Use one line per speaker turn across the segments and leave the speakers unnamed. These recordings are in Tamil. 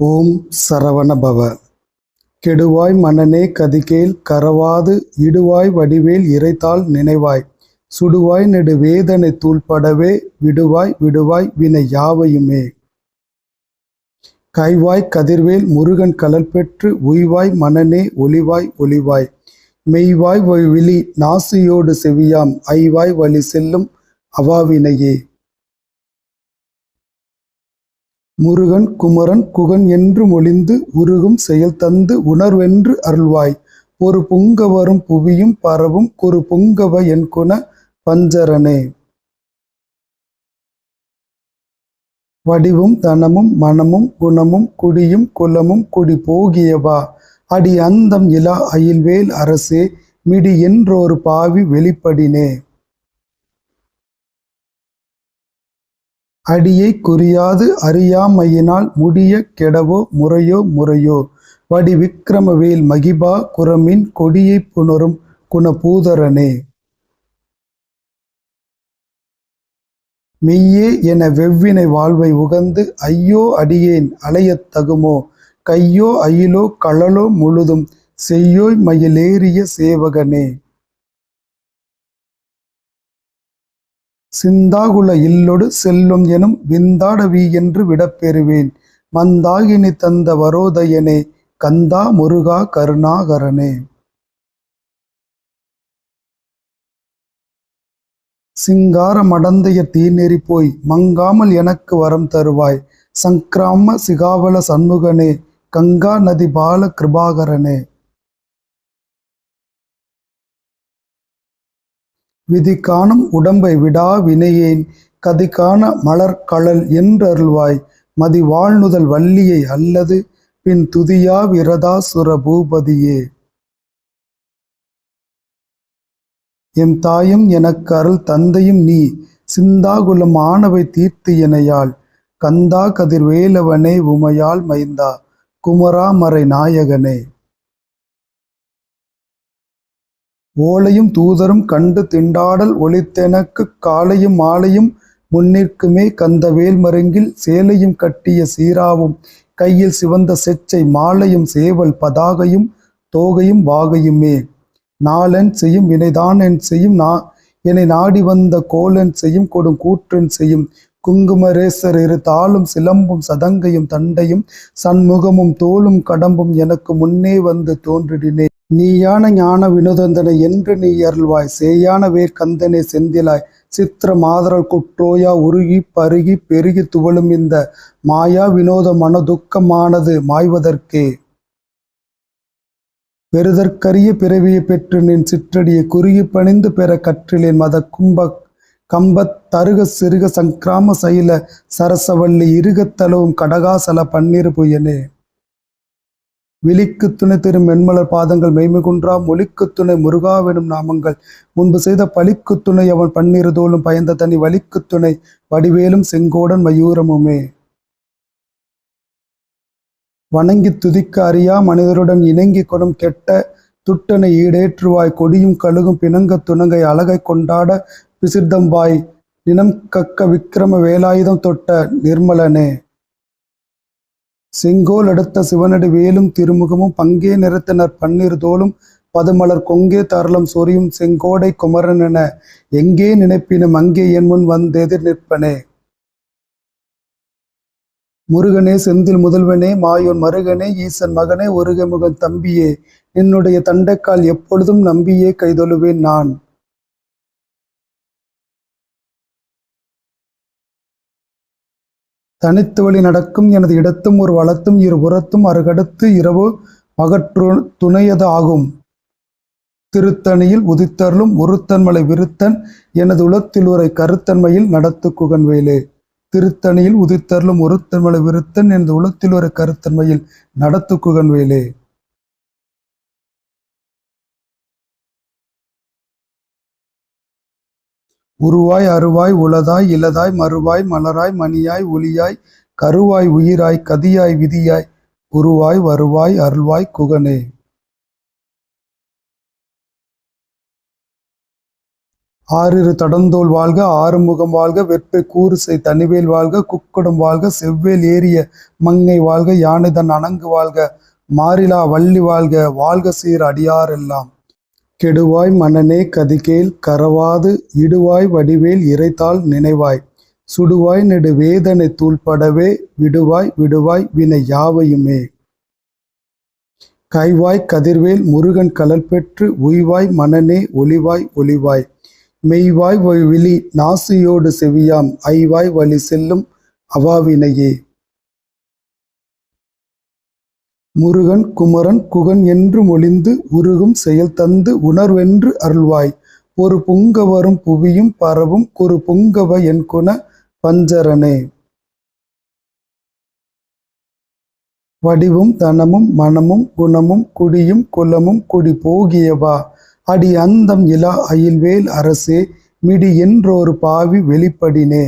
ஓம் சரவண பவ. கெடுவாய் மனனே கதிகேள் கரவாது இடுவாய் வடிவேல் இறைத்தாள் நினைவாய் சுடுவாய் நெடு வேதனை தூள்படவே விடுவாய் விடுவாய் வினை யாவையுமே. கைவாய் கதிர்வேல் முருகன் கழல் பெற்று உய்வாய் மனனே ஒளிவாய் ஒளிவாய் மெய்வாய் விழி நாசியோடு செவியாம் ஐவாய் வழி செல்லும் அவாவினையே. முருகன் குமரன் குகன் என்று மொழிந்து உருகும் செயல் தந்து உணர்வென்று அருள்வாய் ஒரு புங்கவரும் புவியும் பரவும் குறு புங்கவ என் குண பஞ்சரனே. வடிவும் தனமும் மனமும் குணமும் குடியும் குலமும் குடி போகியவா அடி அந்தம் இலா அயில்வேல் அரசே மிடி என்றொரு பாவி வெளிப்படினே. அடியை குறியாது அறியாமையினால் முடிய கெடவோ முறையோ முறையோ வடி விக்கிரமவேல் மகிபா குரமின் கொடியை புணரும் குணபூதரனே. மெய்யே என வெவ்வினை வாழ்வை உகந்து ஐயோ அடியேன் அலையத் தகுமோ கையோ அயிலோ களலோ முழுதும் செய்யோய் மயிலேறிய சேவகனே. சிந்தாகுல இல்லொடு செல்லும் எனும் விந்தாடவி என்று விடப்பெறுவேன் மந்தாகினி தந்த வரோதயனே கந்தா முருகா கருணாகரனே. சிங்கார மடந்தைய தீநெறி போய் மங்காமல் எனக்கு வரம் தருவாய் சங்கிராம சிகாவல சண்முகனே கங்கா நதி பால கிருபாகரனே. விதி காணும் உடம்பை விடா வினையேன் கதி காண மலர்கழல் என்றருள்வாய் மதி வாழ்நுதல் வள்ளியை அல்லது பின் துதியா விரதாசுர பூபதியே. எம் தாயும் எனக்கு அருள் தந்தையும் நீ சிந்தாகுலம் ஆனவை தீர்த்து எனையாள் கந்தா கதிர்வேலவனே உமையால் மைந்தா குமரா மறை நாயகனே. ஓலையும் தூதரும் கண்டு திண்டாடல் ஒளித்தெனக்கு காலையும் மாலையும் முன்னிற்குமே கந்த வேல்மருங்கில் சேலையும் கட்டிய சீராவும் கையில் சிவந்த செச்சை மாலையும் சேவல் பதாகையும் தோகையும் வாகையுமே. நாளென் செய்யும் வினைதான் என் செய்யும் என்னை நாடி வந்த கோலன் செய்யும் கொடும் கூற்றன் செய்யும் குங்குமரேசர் இரு தாளும் சிலம்பும் சதங்கையும் தண்டையும் சண்முகமும் தோளும் கடம்பும் எனக்கு முன்னே வந்து தோன்றிடினே. நீயான ஞான வினோதந்தனை என்று நீ அருள்வாய் சேயான வேர் கந்தனே செந்திலாய் சித்திர மாதரல் குற்றோயா உருகி பருகி பெருகி துவளும் இந்த மாயா வினோத மனதுக்கமானது மாய்வதற்கே. பெறுதற்கரிய பிறவியை பெற்று நின் சிற்றடியை குறுகி பணிந்து பெற கற்றிலேன் மத கம்பத் தருக சிறுக சங்கிராம சைல சரசவல்லி இருகத் தளவும் கடகாசல பன்னிரு புயனே. விழிக்கு துணை திரும் மென்மலர் பாதங்கள் மெய்மை குன்றா மொழிக்கு துணை முருகாவெனும் நாமங்கள் முன்பு செய்த பழிக்கு துணை அவன் பன்னிரு தோளும் பயந்த தனி வலிக்கு துணை வடிவேலும் செங்கோடன் மயூரமுமே. வணங்கி துதிக்க அறியா மனிதருடன் இணங்கி கொடும் கெட்ட துட்டனை ஈடேற்றுவாய் கொடியும் கழுகும் பிணங்க துணங்கை அழகை கொண்டாட பிசிர்தம்பாய் நினம் கக்க விக்கிரம வேலாயுதம் தொட்ட நிர்மலனே. செங்கோல் எடுத்த சிவனடி வேலும் திருமுகமும் பங்கே நிறத்தினர் பன்னிரு தோளும் பதுமலர் கொங்கே தரளம் சொரியும் செங்கோடை குமரன் என எங்கே நினைப்பினும் அங்கே என் முன் வந்தெதிர் நிற்பனே. முருகனே செந்தில் முதல்வனே மாயோன் மருகனே ஈசன் மகனே ஒருக முகன் தம்பியே என்னுடைய தண்டைக்கால் எப்பொழுதும் நம்பியே கைதொழுவேன் நான். தனித்து வழி நடக்கும் எனது இடத்தும் ஒரு வளத்தும் இரு புறத்தும் அருகடுத்து இரவு மகற்று துணையது ஆகும் திருத்தணியில் உதித்தருளும் ஒருத்தன்மலை விருத்தன் எனது உளத்தில் உரை கருத்தன்மையில் நடத்து குகன்வேலே. திருத்தணியில் உதித்தருளும் ஒருத்தன்மலை விருத்தன் எனது உளத்தில் உரை கருத்தன்மையில் நடத்து குகன்வேலே. உருவாய் அருவாய் உளதாய் இலதாய் மறுவாய் மலராய் மணியாய் ஒளியாய் கருவாய் உயிராய் கதியாய் விதியாய் உருவாய் வருவாய் அருள்வாய் குகனே. ஆறிரு தடந்தோள் வாழ்க, ஆறுமுகம் வாழ்க, வெற்பை கூறுசை தனிவேல் வாழ்க, குக்குடம் வாழ்க, செவ்வேல் ஏறிய மங்கை வாழ்க, யானைதன் அணங்கு வாழ்க, மாறிலா வள்ளி வாழ்க, வாழ்க சீர் அடியாரெல்லாம். கெடுவாய் மனனே கதிகேள் கரவாது, இடுவாய் வடிவேல் இறைத்தாள் நினைவாய், சுடுவாய் நெடு வேதனை தூள்படவே, விடுவாய் விடுவாய் வினை யாவையுமே. கைவாய் கதிர்வேல் முருகன் கழல் பெற்று, உய்வாய் மனனே ஒளிவாய் ஒளிவாய், மெய்வாய் விழி நாசியோடு செவியாம், ஐவாய் வழி செல்லும் அவாவினையே. முருகன் குமரன் குகன் என்று மொழிந்து, உருகும் செயல் தந்து உணர்வென்று அருள்வாய், ஒரு புங்கவரும் புவியும் பரவும் குறு புங்கவ என்குண பஞ்சரனே. வடிவும் தனமும் மனமும் குணமும் குடியும் குலமும் குடி போகியவா, அடி அந்தம் இலா அயில்வேல் அரசே, மிடி என்றொரு பாவி வெளிப்படினே.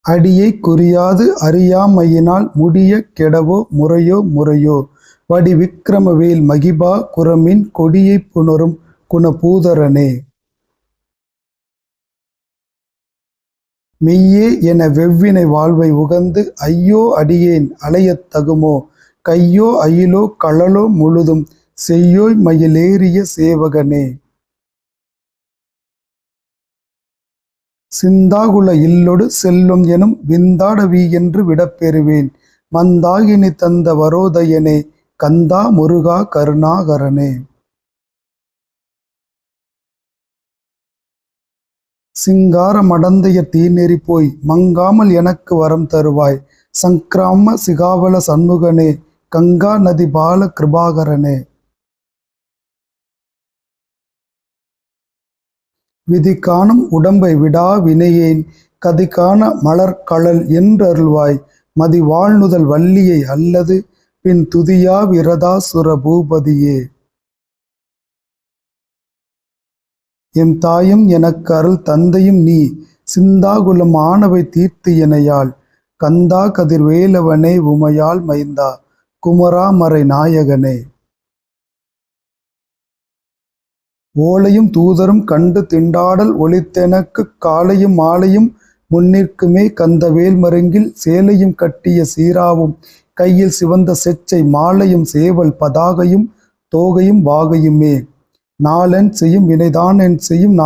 அடியை குறியாது அறியாமையினால், முடிய கெடவோ முறையோ முறையோ, வடி விக்கிரமவேல் மகிபா குரமின் கொடியை புணரும் குணபூதரனே. மெய்யே என வெவ்வினை வாழ்வை உகந்து, ஐயோ அடியேன் அலையத் தகுமோ, கையோ அயிலோ களலோ முழுதும், செய்யோய் மயிலேறிய சேவகனே. சிந்தாகுல இல்லொடு செல்லும் எனும், விந்தாடவி என்று விடப்பெறுவேன், மந்தாகினி தந்த வரோதயனே, கந்தா முருகா கருணாகரனே. சிங்கார மடந்தைய தீநெறி போய், மங்காமல் எனக்கு வரம் தருவாய், சங்கிராம சிகாவல சண்முகனே, கங்கா நதி பால கிருபாகரனே. விதி காணும் உடம்பை விடா வினையேன், கதி காண மலர் கழல் என்றருள்வாய், மதி வாழ்நுதல் வள்ளியை அல்லது பின் துதியா விரதாசுர பூபதியே. எம் தாயும் எனக்கு அருள் தந்தையும் நீ, சிந்தாகுலம் ஆனவை தீர்த்து எனையாள், கந்தா கதிர் வேலவனே உமையாள் மைந்தா, குமரா மறை நாயகனே. ஓலையும் தூதரும் கண்டு திண்டாடல் ஒளித்தெனக்கு, காலையும் மாலையும் முன்னிற்குமே கந்தவேல் மருங்கில், சேலையும் கட்டிய சீராவும் கையில் சிவந்த செச்சை மாலையும், சேவல் பதாகையும் தோகையும் வாகையுமே. நாளென் செய்யும் வினைதான் என் செய்யும்,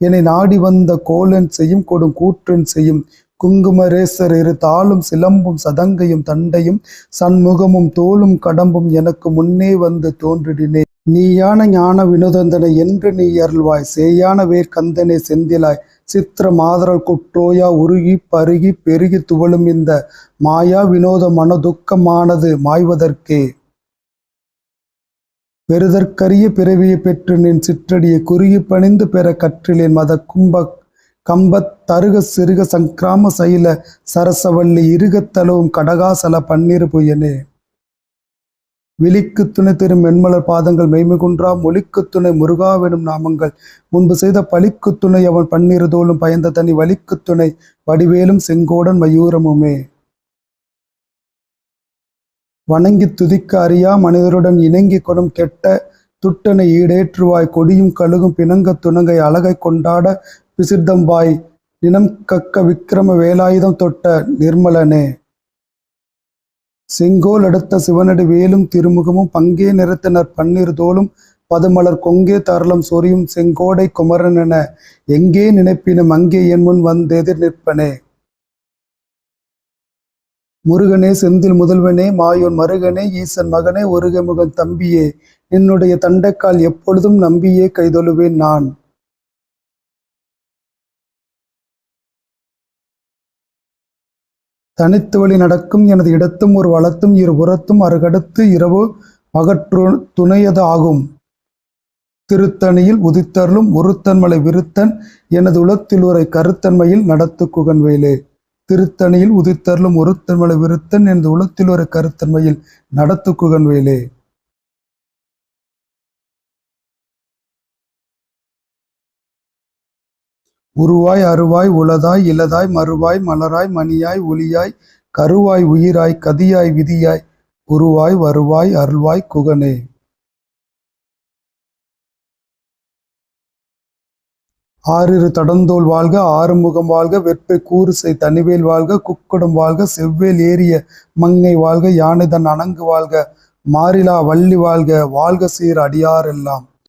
என்னை நாடி வந்த கோலென் செய்யும், கொடும் கூற்றென் செய்யும், குங்குமரேசர் இரு தாளும் சிலம்பும் சதங்கையும் தண்டையும் சண்முகமும் தோளும் கடம்பும் எனக்கு முன்னே வந்து தோன்றிடினே. நீயான ஞான வினோதந்தனை என்று நீ அருள்வாய், சேயான வேர் கந்தனை செந்திலாய், சித்திர மாதரல் குற்றோயா உருகி பருகி பெருகி துவளும் இந்த மாயா வினோத மனதுக்கமானது மாய்வதற்கே. பெறுதற்கரிய பிறவியை பெற்று நின் சிற்றடியை குறுகி பணிந்து பெற கற்றிலேன், மத கம்பத் தருக சிறுக சங்கிராம சைல சரசவள்ளி இருகத் தளவும் கடகாசல பன்னிரு புயனே. விழிக்கு துணை திரும் மென்மலர் பாதங்கள் மெய்மிகுன்றா, மொழிக்கு துணை முருகாவெனும் நாமங்கள் முன்பு செய்த பழிக்கு துணை அவன் பன்னிரு தோளும் பயந்த தனி வலிக்கு துணை வடிவேலும் செங்கோடன் மயூரமுமே. வணங்கி துதிக்க அறியா மனிதருடன் இணங்கி கொடும் கெட்ட துட்டனை ஈடேற்றுவாய், கொடியும் கழுகும் பிணங்க துணங்கை அழகை கொண்டாட பிசிர்தம்பாய், நினம் கக்க விக்கிரம வேலாயுதம் தொட்ட நிர்மலனே. செங்கோல் அடுத்த சிவனடி வேலும் திருமுகமும், பங்கே நிறத்தினர் பன்னிரு தோளும் பதுமலர் கொங்கே தரளம் சொரியும், செங்கோடை குமரனென எங்கே நினைப்பினும் அங்கே என் முன் வந்தெதிர் நிற்பனே. முருகனே செந்தில் முதல்வனே மாயோன் மருகனே, ஈசன் மகனே ஒருக முகன் தம்பியே, என்னுடைய தண்டைக்கால் எப்பொழுதும் நம்பியே கைதொழுவேன் நான். தனித்து வழி நடக்கும் எனது இடத்தும் ஒரு வளத்தும் இரு புறத்தும் அருகடுத்து இரவு அகற்று துணையது ஆகும், திருத்தணியில் உதித்தருளும் ஒருத்தன்மலை விருத்தன் எனது உளத்தில் உரை கருத்தன்மையில் நடத்து குகன்வேலே. திருத்தணியில் உதித்தருளும் ஒருத்தன்மலை விருத்தன் எனது உளத்தில் ஒரு கருத்தன்மையில் நடத்து குகன்வேலே. உருவாய் அருவாய் உளதாய் இலதாய் மறுவாய் மலராய் மணியாய் ஒளியாய் கருவாய் உயிராய் கதியாய் விதியாய், உருவாய் வருவாய் அருள்வாய் குகனே. ஆறிரு தடந்தோள் வாழ்க, ஆறுமுகம் வாழ்க, வெற்பை கூறுசெய் தனிவேல் வாழ்க, குக்குடம் வாழ்க, செவ்வேல் ஏறிய மங்கை வாழ்க, யானைதன் அணங்கு வாழ்க, மாறிலா வள்ளி வாழ்க, வாழ்க சீர் அடியாரெல்லாம்.